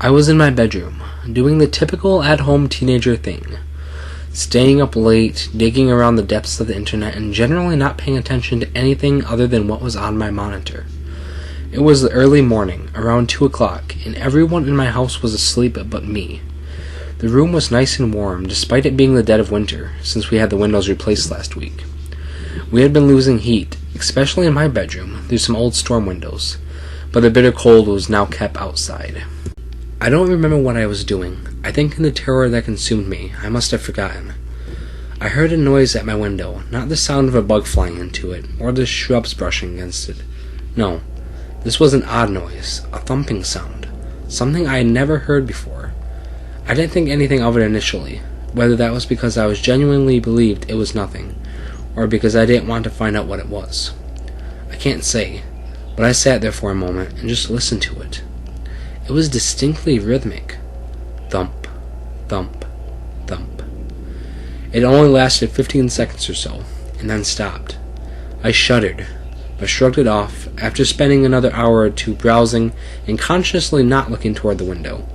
I was in my bedroom, doing the typical at-home teenager thing. Staying up late, digging around the depths of the internet, and generally not paying attention to anything other than what was on my monitor. It was the early morning, around 2 o'clock, and everyone in my house was asleep but me. The room was nice and warm, despite it being the dead of winter, since we had the windows replaced last week. We had been losing heat, especially in my bedroom, through some old storm windows, but the bitter cold was now kept outside. I don't remember what I was doing. I think in the terror that consumed me, I must have forgotten. I heard a noise at my window, not the sound of a bug flying into it, or the shrubs brushing against it. No, this was an odd noise, a thumping sound, something I had never heard before. I didn't think anything of it initially, whether that was because I was genuinely believed it was nothing, or because I didn't want to find out what it was. I can't say, but I sat there for a moment and just listened to it. It was distinctly rhythmic. Thump, thump, thump. It only lasted 15 seconds or so, and then stopped. I shuddered, but shrugged it off after spending another hour or two browsing and consciously not looking toward the window,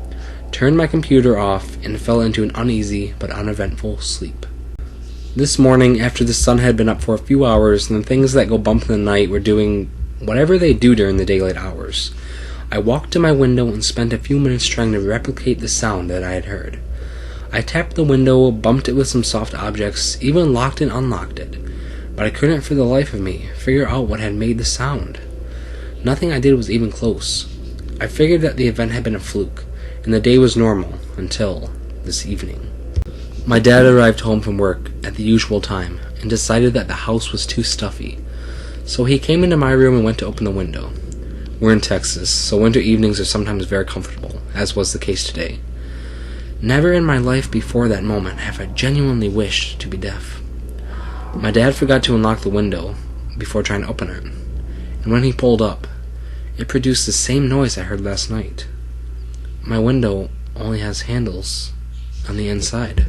turned my computer off, and fell into an uneasy but uneventful sleep. This morning, after the sun had been up for a few hours and the things that go bump in the night were doing whatever they do during the daylight hours, I walked to my window and spent a few minutes trying to replicate the sound that I had heard. I tapped the window, bumped it with some soft objects, even locked and unlocked it, but I couldn't for the life of me figure out what had made the sound. Nothing I did was even close. I figured that the event had been a fluke, and the day was normal until this evening. My dad arrived home from work at the usual time and decided that the house was too stuffy, so he came into my room and went to open the window. We're in Texas, so winter evenings are sometimes very comfortable, as was the case today. Never in my life before that moment have I genuinely wished to be deaf. My dad forgot to unlock the window before trying to open it, and when he pulled up, it produced the same noise I heard last night. My window only has handles on the inside.